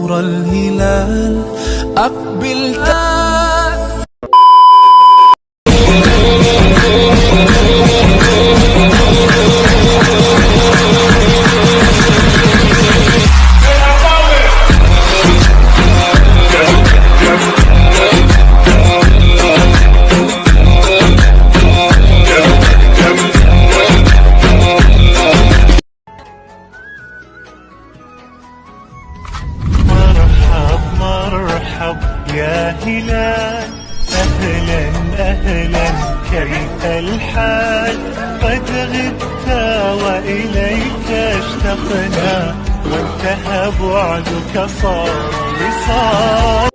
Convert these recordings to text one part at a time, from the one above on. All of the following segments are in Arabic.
نور الهلال أقبل يا هلال، أهلا أهلا كيف الحال؟ قد غبت وإليك اشتقنا، وانتهى بعدك صار وصال.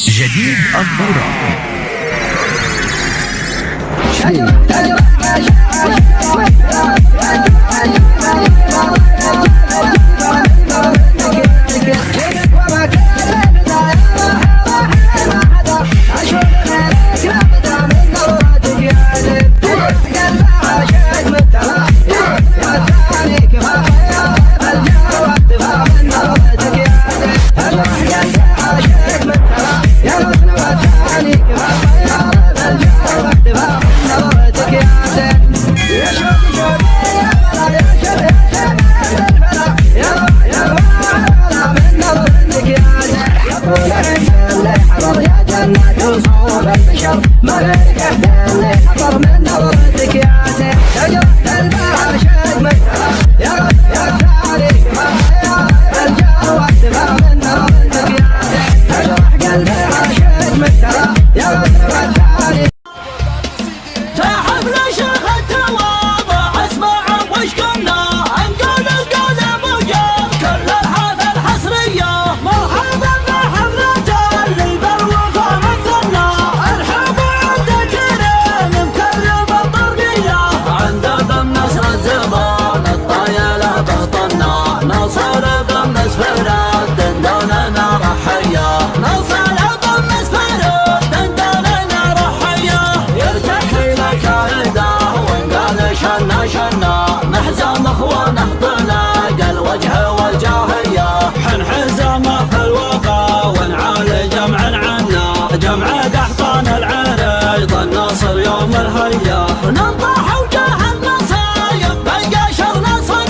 جديد الضرب جمع قحطان العرج ظل ناصر يوم الهيا ننطح وجاه النصايب بقى شر نصر.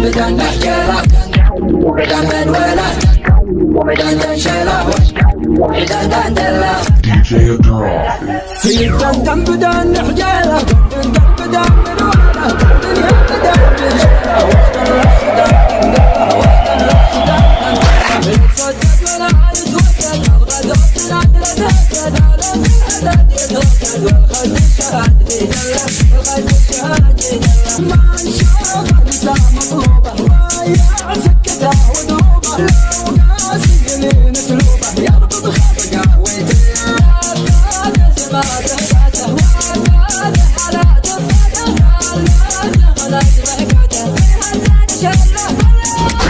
بدنا نحكيلك وبدنا نولك وبدنا نشيلك وبدنا ندلك في الدم بدنا نحكيلك بدنا نولك الدنيا بدنا نشيلك وقت الرفضة نقلها وقت الرفضة نصدق ولا نتوكل نبغى دوكل عدل نهكد على من عدد يتوكل والخد الشهاد بيدلك والخد الشهاد بيدلك ما نشوف الإسلام مطلوبه ويا سكته ودوبه لو قاسي يمين تلوبه يربط خلقه ويتلاه هذا سماته ذاته وهذا حالاته صدقه هذا غلط بركاته هذا شله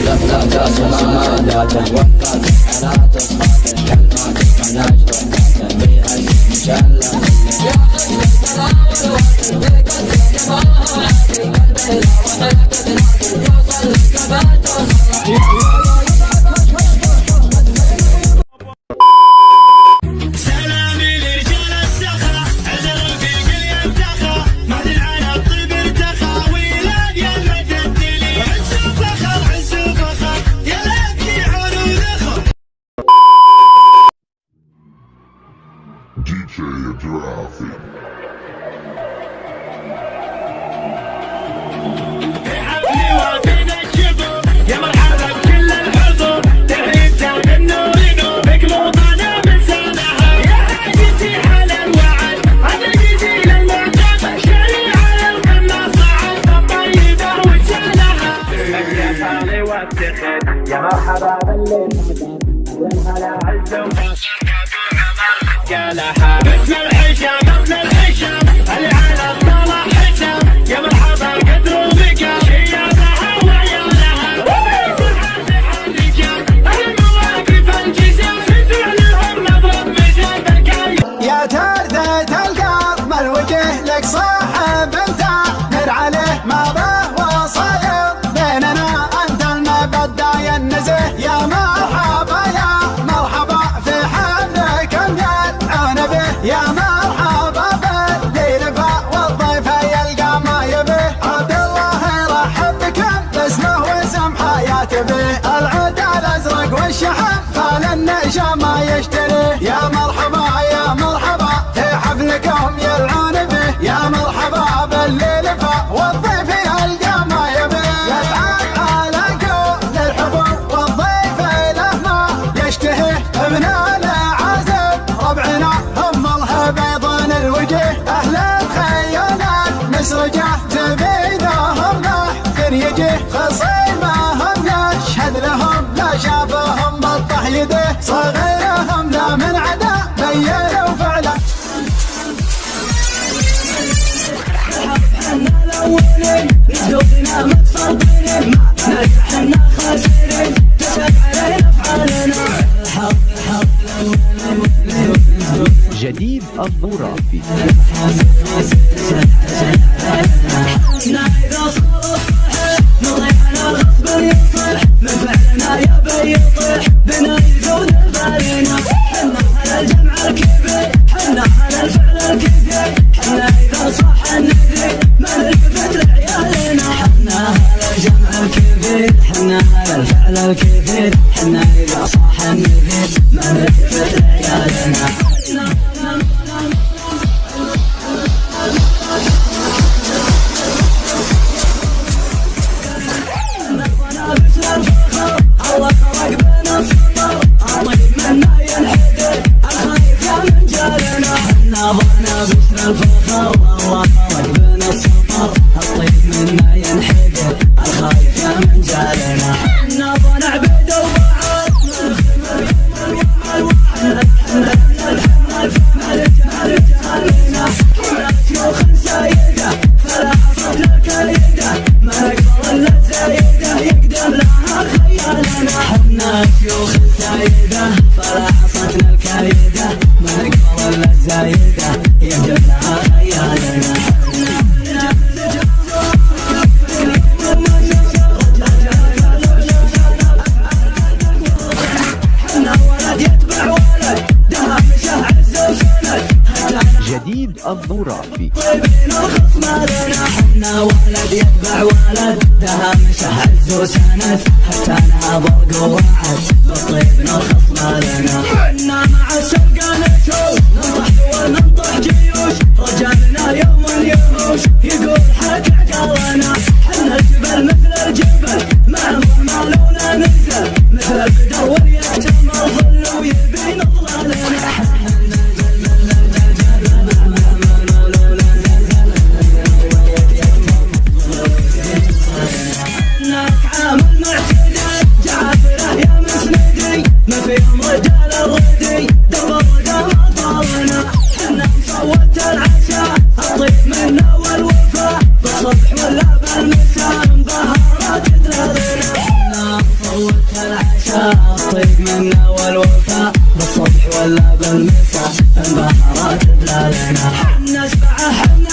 لفتات سمادات وقات حالات اصفات كلمات مناجر فيها مشلة يا خير السلام والوقت بك الزمانات قلبي لا وحدك تنادي يوصل للكبات DJ Adrafi. يا مرحبا بكل الحضور تهريب من نور نورك موطنة بلسانها يا حاجتي على الوعد عدقتي للمعتبر شريعة القمة صعد الطيبة وجالها يا صالي وافتخر يا مرحبا باللي والهلا عز وفخر قالها باسم الحشام ابن الحشام اللي على الطلع حسام يا مرحبا قدر وبكى شيابها وعيالها وبيت الحاسح الرجال المواقف الجزام في فعلهم نضرب مثال بالكاي يا ترثة القلب الوجه لك صاحب انت نر عليه ما به وصاير بيننا انت المبدع النزه يا مرحبا في حملك امجد انا به يا مرحبا باللي لفا والضيف يلقى ما يبيه عبد الله يرحب بكم باسمه واسم حياته به العود الازرق والشحن فال النشا ما يشتريه يا مرحبا في حفلكم يلعون به يا مرحبا باللي لفا والضيف يلقى ما يبيه يسعد على كل الحبوب والضيف له ما يشتهيه ابن العازب ربعنا هم الهبيضون الوجه اهل الخيانات مسرجه زبيدهم لا يجيه خصيمهم يشهد لهم لا شافهم بطح يده صغيرهم لا من عدا بينوا فعلا احنا الاولين رزقنا متصدرين ما نجحنا خاسرين تشهد علينا افعالنا جديد الظرافي. من فعلنا يبي يطيح بنا يزود البالينا حنا على الجمع الكبير حنا على الفعل الكثير حنا إذا صح النذير ما نلتفت لعيالنا حنا على الجمع الكبير حنا على الفعل الكثير حنا إذا صح النذير ما نلتفت لعيالنا الله خلق بنا السطر عطيب منا ينحدر الخايف يا من جالنا حنا ضعنا بشر الفخر والله خلق بنا السطر الطيب منا ينحدر الخايف يا من جالنا حنا ضعنا عبيد وبعض اليوم الواحد حنا نتحمل فهم رجالنا حنا شيوخ سيدة فلا حصدنا كيدة ما نقبل الا الزايدة يقدم لها خيالنا حنا شيوخ سيدة فلا حصدنا الكيدة ما نقبل الا الزايدة يقدم لها خيالنا حنا ولد يتبع ولد دهامشه عز وسند جديد الظرافي. طيبين الخصم لنا حنا ولد يتبع ولد دهامشه عز وسند حتى نهض وعد بالطيب الخصم لنا حنا مع السوق نشوف ننطح وننطح جيوش رجالنا يوم اليهوش يقول حق عقلنا حنا الجبل مثل الجبل ما عمر ما لولا ننزل مثل البدر واليتم الظل ويبين ظلالنا عامل معتدل جعافره يا مسندي ما فيهم رجال الردي دبر دم طالنا حنا مصوت العشاء الطيب منا والوفا بالصبح ولا بالمساء منا والوفاء بالصبح ولا بالمساء انبهرت بلالنا حنا سبعة حنا